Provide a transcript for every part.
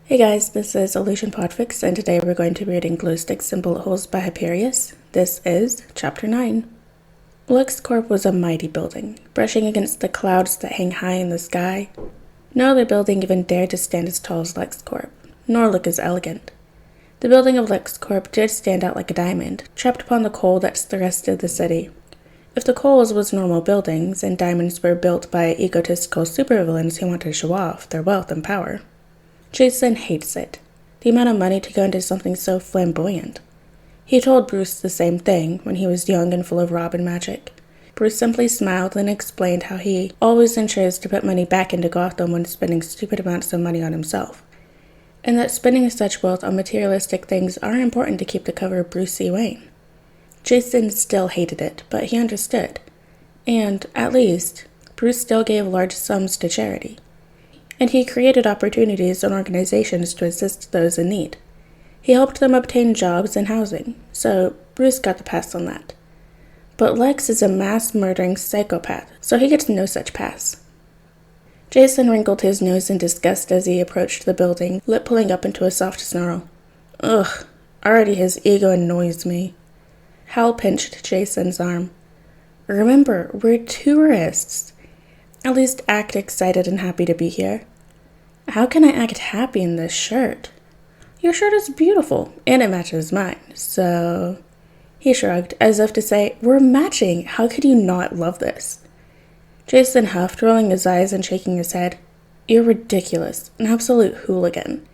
Hey guys, this is Illusion Podfic, and today we're going to be reading Glowsticks and Bullet Holes by Hyperius. This is Chapter 9. LexCorp was a mighty building, brushing against the clouds that hang high in the sky. No other building even dared to stand as tall as LexCorp, nor look as elegant. The building of LexCorp did stand out like a diamond, trapped upon the coal that's the rest of the city. If the coals was normal buildings, and diamonds were built by egotistical supervillains who want to show off their wealth and power. Jason hates it. The amount of money to go into something so flamboyant. He told Bruce the same thing when he was young and full of Robin magic. Bruce simply smiled and explained how he always ensures to put money back into Gotham when spending stupid amounts of money on himself, and that spending such wealth on materialistic things are important to keep the cover of Bruce C. Wayne. Jason still hated it, but he understood. And, at least, Bruce still gave large sums to charity. And he created opportunities and organizations to assist those in need. He helped them obtain jobs and housing, so Bruce got the pass on that. But Lex is a mass-murdering psychopath, so he gets no such pass. Jason wrinkled his nose in disgust as he approached the building, lip pulling up into a soft snarl. Ugh, already his ego annoys me. Hal pinched Jason's arm. Remember, we're tourists. At least act excited and happy to be here. How can I act happy in this shirt? Your shirt is beautiful, and it matches mine, so... He shrugged, as if to say, we're matching, how could you not love this? Jason huffed, rolling his eyes and shaking his head. You're ridiculous, an absolute hooligan.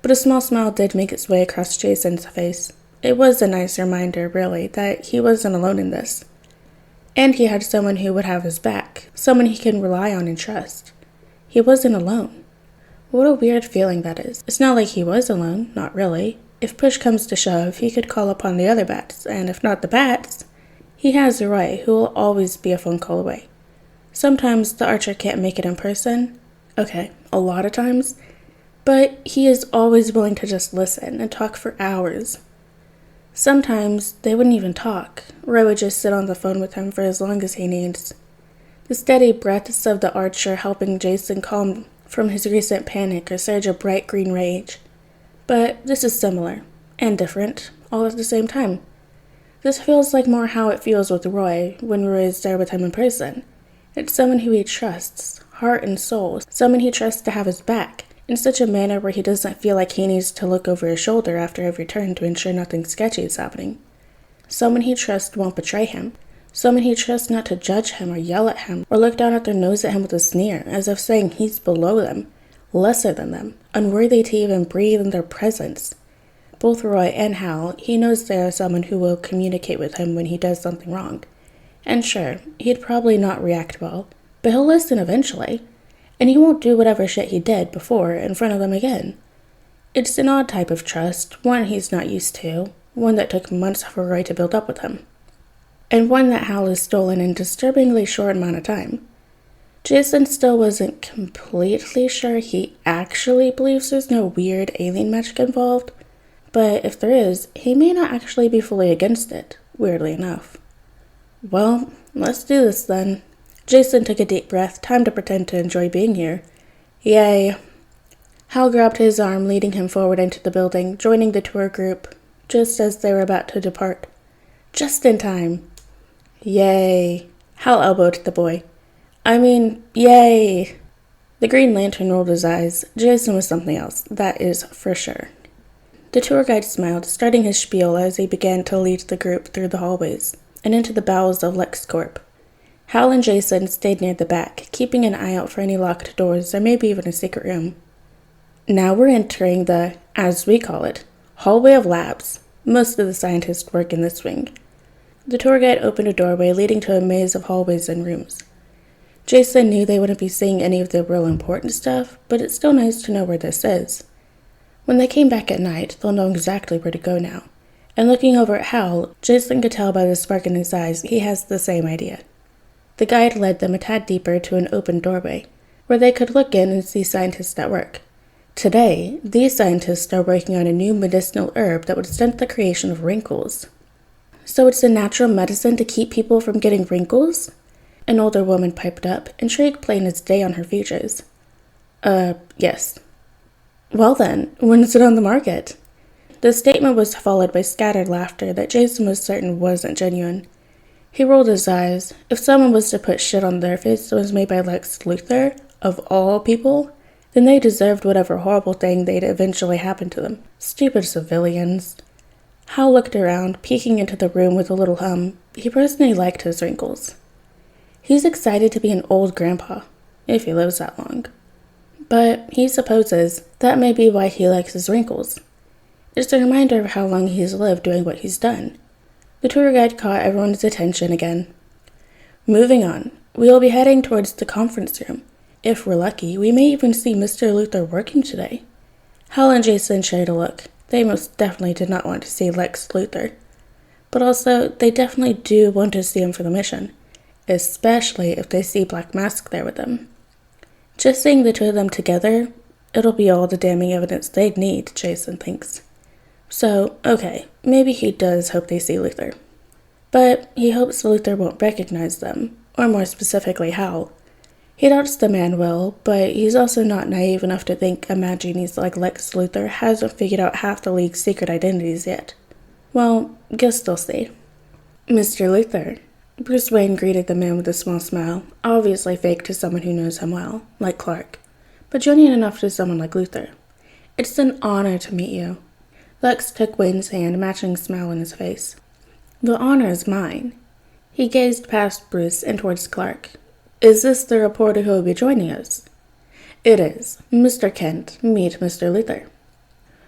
But a small smile did make its way across Jason's face. It was a nice reminder, really, that he wasn't alone in this. And he had someone who would have his back, someone he can rely on and trust. He wasn't alone. What a weird feeling that is. It's not like he was alone, not really. If push comes to shove, he could call upon the other bats, and if not the bats, he has Roy, who will always be a phone call away. Sometimes the archer can't make it in person. Okay, a lot of times. But he is always willing to just listen and talk for hours. Sometimes they wouldn't even talk. Roy would just sit on the phone with him for as long as he needs. The steady breaths of the archer helping Jason calm from his recent panic or surge of bright green rage. But this is similar, and different, all at the same time. This feels like more how it feels with Roy when Roy is there with him in person. It's someone who he trusts, heart and soul, someone he trusts to have his back, in such a manner where he doesn't feel like he needs to look over his shoulder after every turn to ensure nothing sketchy is happening. Someone he trusts won't betray him. Someone he trusts not to judge him or yell at him or look down at their nose at him with a sneer, as if saying he's below them, lesser than them, unworthy to even breathe in their presence. Both Roy and Hal, he knows they are someone who will communicate with him when he does something wrong. And sure, he'd probably not react well, but he'll listen eventually. And he won't do whatever shit he did before in front of them again. It's an odd type of trust, one he's not used to, one that took months for Roy to build up with him, and one that Hal has stolen in a disturbingly short amount of time. Jason still wasn't completely sure he actually believes there's no weird alien magic involved, but if there is, he may not actually be fully against it, weirdly enough. Well, let's do this then. Jason took a deep breath, time to pretend to enjoy being here. Yay. Hal grabbed his arm, leading him forward into the building, joining the tour group, just as they were about to depart. Just in time. Yay. Hal elbowed the boy. Yay. The Green Lantern rolled his eyes. Jason was something else, that is for sure. The tour guide smiled, starting his spiel as he began to lead the group through the hallways and into the bowels of LexCorp. Hal and Jason stayed near the back, keeping an eye out for any locked doors or maybe even a secret room. Now we're entering the, as we call it, hallway of labs. Most of the scientists work in this wing. The tour guide opened a doorway leading to a maze of hallways and rooms. Jason knew they wouldn't be seeing any of the real important stuff, but it's still nice to know where this is. When they came back at night, they'll know exactly where to go now. And looking over at Hal, Jason could tell by the spark in his eyes he has the same idea. The guide led them a tad deeper to an open doorway, where they could look in and see scientists at work. Today, these scientists are working on a new medicinal herb that would stunt the creation of wrinkles. So it's a natural medicine to keep people from getting wrinkles? An older woman piped up, intrigue plain as day on her features. Yes. Well then, when is it on the market? The statement was followed by scattered laughter that Jason was certain wasn't genuine. He rolled his eyes. If someone was to put shit on their face that was made by Lex Luthor, of all people, then they deserved whatever horrible thing they'd eventually happen to them. Stupid civilians. Hal looked around, peeking into the room with a little hum. He personally liked his wrinkles. He's excited to be an old grandpa, if he lives that long. But he supposes that may be why he likes his wrinkles. It's a reminder of how long he's lived doing what he's done. The tour guide caught everyone's attention again. Moving on, we will be heading towards the conference room. If we're lucky, we may even see Mr. Luthor working today. Hal and Jason shared a look. They most definitely did not want to see Lex Luthor. But also, they definitely do want to see him for the mission, especially if they see Black Mask there with them. Just seeing the two of them together, it'll be all the damning evidence they'd need, Jason thinks. So, okay, maybe he does hope they see Luthor. But he hopes Luthor won't recognize them, or more specifically, Hal. He doubts the man will, but he's also not naive enough to think a mad genius like Lex Luthor hasn't figured out half the League's secret identities yet. Well, guess they'll see. Mr. Luthor. Bruce Wayne greeted the man with a small smile, obviously fake to someone who knows him well, like Clark, but genuine enough to someone like Luthor. It's an honor to meet you. Lex took Wayne's hand, matching a smile on his face. The honor is mine. He gazed past Bruce and towards Clark. Is this the reporter who will be joining us? It is. Mr. Kent, meet Mr. Luthor.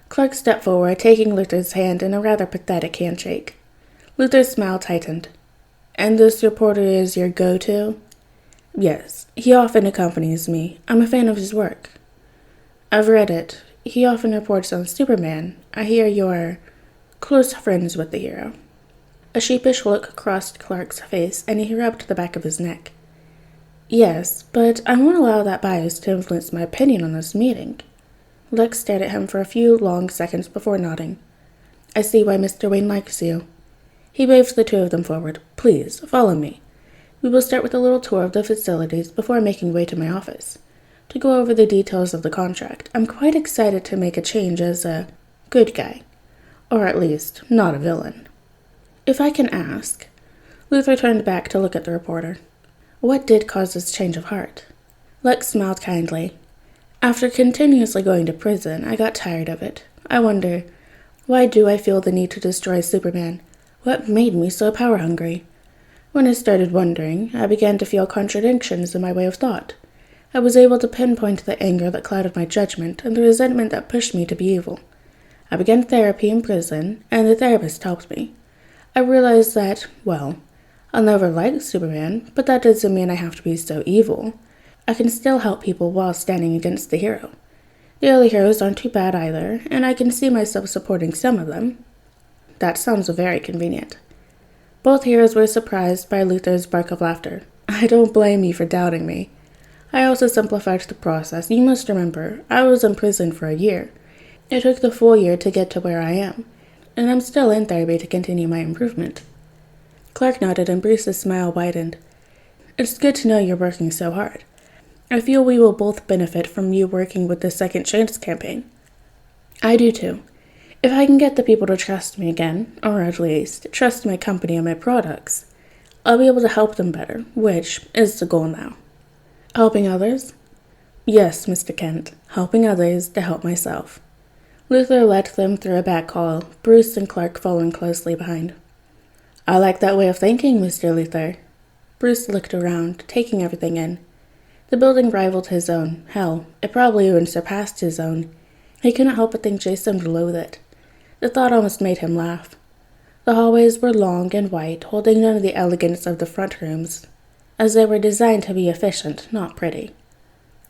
Clark stepped forward, taking Luthor's hand in a rather pathetic handshake. Luthor's smile tightened. And this reporter is your go-to? Yes, he often accompanies me. I'm a fan of his work. I've read it. He often reports on Superman. I hear you're close friends with the hero. A sheepish look crossed Clark's face, and he rubbed the back of his neck. Yes, but I won't allow that bias to influence my opinion on this meeting. Lex stared at him for a few long seconds before nodding. I see why Mr. Wayne likes you. He waved the two of them forward. Please, follow me. We will start with a little tour of the facilities before making way to my office. To go over the details of the contract, I'm quite excited to make a change as a good guy. Or at least, not a villain. If I can ask. Luthor turned back to look at the reporter. What did cause this change of heart? Lex smiled kindly. After continuously going to prison, I got tired of it. I wonder, why do I feel the need to destroy Superman? What made me so power-hungry? When I started wondering, I began to feel contradictions in my way of thought. I was able to pinpoint the anger that clouded my judgment and the resentment that pushed me to be evil. I began therapy in prison, and the therapist helped me. I realized that, well, I'll never like Superman, but that doesn't mean I have to be so evil. I can still help people while standing against the hero. The other heroes aren't too bad either, and I can see myself supporting some of them. That sounds very convenient. Both heroes were surprised by Luthor's bark of laughter. I don't blame you for doubting me. I also simplified the process. You must remember, I was in prison for a year. It took the full year to get to where I am, and I'm still in therapy to continue my improvement. Clark nodded and Bruce's smile widened. It's good to know you're working so hard. I feel we will both benefit from you working with the Second Chance campaign. I do too. If I can get the people to trust me again, or at least trust my company and my products, I'll be able to help them better, which is the goal now. Helping others? Yes, Mr. Kent, helping others to help myself. Luthor led them through a back hall, Bruce and Clark following closely behind. I like that way of thinking, Mr. Luthor. Bruce looked around, taking everything in. The building rivaled his own. Hell, it probably even surpassed his own. He couldn't help but think Jason would loathe it. The thought almost made him laugh. The hallways were long and white, holding none of the elegance of the front rooms, as they were designed to be efficient, not pretty.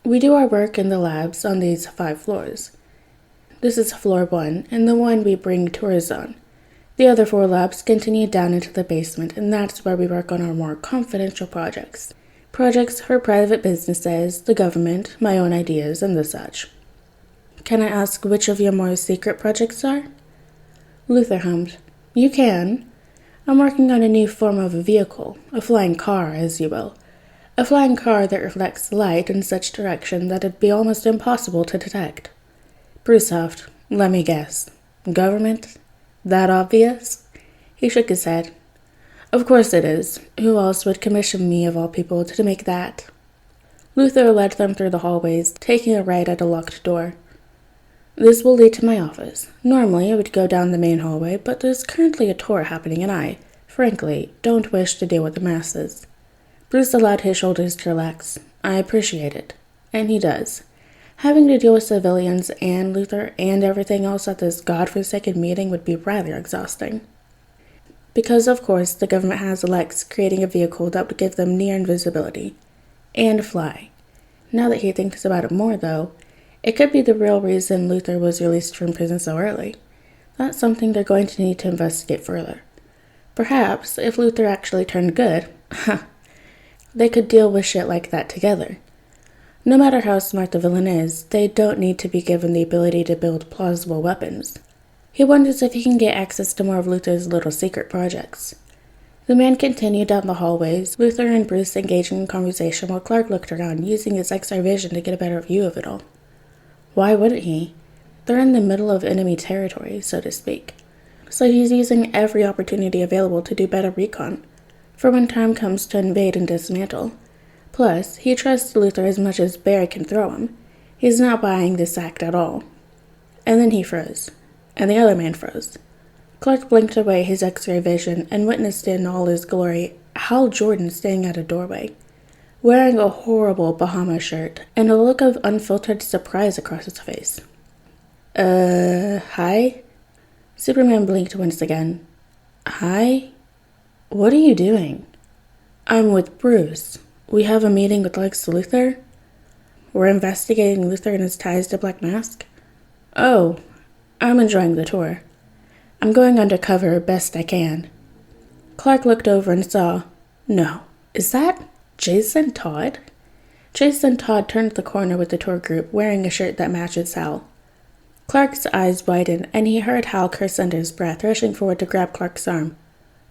We do our work in the labs on these 5 floors. This is floor 1, and the one we bring tours on. The other 4 labs continue down into the basement, and that's where we work on our more confidential projects. Projects for private businesses, the government, my own ideas, and the such. Can I ask which of your more secret projects are? Luthor hummed. You can. I'm working on a new form of a vehicle, a flying car, as you will. A flying car that reflects light in such direction that it'd be almost impossible to detect. Bruce huffed. Let me guess. Government? That obvious? He shook his head. Of course it is. Who else would commission me, of all people, to make that? Luther led them through the hallways, taking a right at a locked door. This will lead to my office. Normally, I would go down the main hallway, but there's currently a tour happening, and I, frankly, don't wish to deal with the masses. Bruce allowed his shoulders to relax. I appreciate it. And he does. Having to deal with civilians and Luther and everything else at this godforsaken meeting would be rather exhausting. Because, of course, the government has Lex creating a vehicle that would give them near invisibility. And fly. Now that he thinks about it more, though, it could be the real reason Luther was released from prison so early. That's something they're going to need to investigate further. Perhaps, if Luther actually turned good, they could deal with shit like that together. No matter how smart the villain is, they don't need to be given the ability to build plausible weapons. He wonders if he can get access to more of Luther's little secret projects. The man continued down the hallways, Luther and Bruce engaging in conversation while Clark looked around, using his X-ray vision to get a better view of it all. Why wouldn't he? They're in the middle of enemy territory, so to speak. So he's using every opportunity available to do better recon, for when time comes to invade and dismantle. Plus, he trusts Luther as much as Barry can throw him. He's not buying this act at all. And then he froze. And the other man froze. Clark blinked away his X-ray vision and witnessed in all his glory Hal Jordan standing at a doorway, wearing a horrible Bahama shirt and a look of unfiltered surprise across his face. Hi? Superman blinked once again. Hi? What are you doing? I'm with Bruce. We have a meeting with Lex Luthor? We're investigating Luthor and his ties to Black Mask? Oh, I'm enjoying the tour. I'm going undercover best I can. Clark looked over and saw, no, is that Jason Todd? Jason Todd turned the corner with the tour group, wearing a shirt that matches Hal. Clark's eyes widened, and he heard Hal curse under his breath, rushing forward to grab Clark's arm.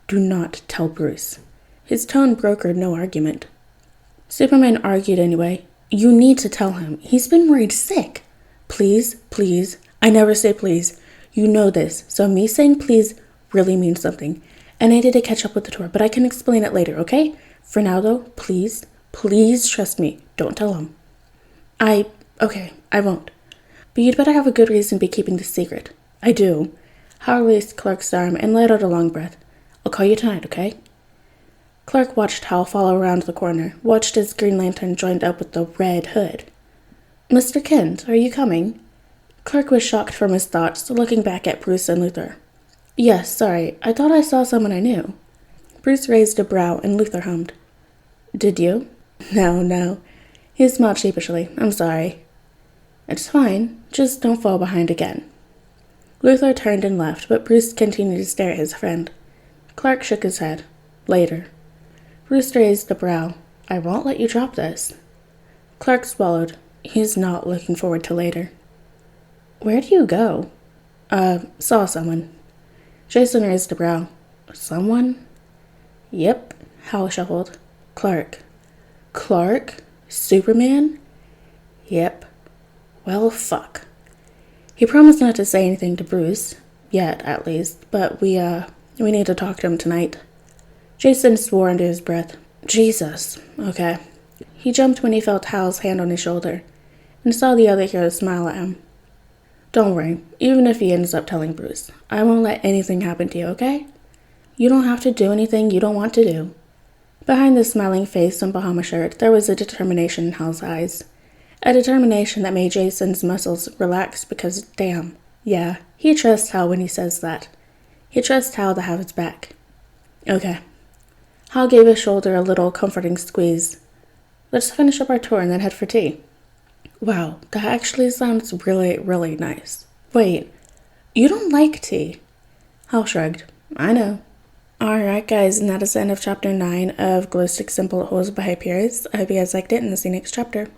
Do not tell Bruce. His tone brokered no argument. Superman argued anyway. You need to tell him. He's been worried sick. Please, please. I never say please. You know this, so me saying please really means something. And I need to catch up with the tour, but I can explain it later, okay? For now, though, please, please trust me. Don't tell him. Okay, I won't. But you'd better have a good reason to be keeping this secret. I do. Hal released Clark's arm and let out a long breath. I'll call you tonight, okay? Clark watched Hal follow around the corner, watched as Green Lantern joined up with the Red Hood. Mr. Kent, are you coming? Clark was shocked from his thoughts, looking back at Bruce and Luthor. Yes, sorry, I thought I saw someone I knew. Bruce raised a brow and Luthor hummed. Did you? No. He smiled sheepishly. I'm sorry. It's fine, just don't fall behind again. Luthor turned and left, but Bruce continued to stare at his friend. Clark shook his head. Later. Bruce raised a brow. I won't let you drop this. Clark swallowed. He's not looking forward to later. Where do you go? Saw someone. Jason raised a brow. Someone? Yep, Hal shuffled. Clark. Clark? Superman? Yep. Well, fuck. He promised not to say anything to Bruce. Yet, at least. But we need to talk to him tonight. Jason swore under his breath. Jesus. Okay. He jumped when he felt Hal's hand on his shoulder, and saw the other hero smile at him. Don't worry, even if he ends up telling Bruce, I won't let anything happen to you, okay? You don't have to do anything you don't want to do. Behind the smiling face and Bahama shirt, there was a determination in Hal's eyes. A determination that made Jason's muscles relax because, damn, yeah, he trusts Hal when he says that. He trusts Hal to have his back. Okay. Hal gave his shoulder a little comforting squeeze. Let's finish up our tour and then head for tea. Wow, that actually sounds really, really nice. Wait, you don't like tea? Hal shrugged. I know. Alright guys, and that is the end of chapter 9 of Glowsticks and Bullet Holes by Hyperius. I hope you guys liked it, and I'll see you next chapter.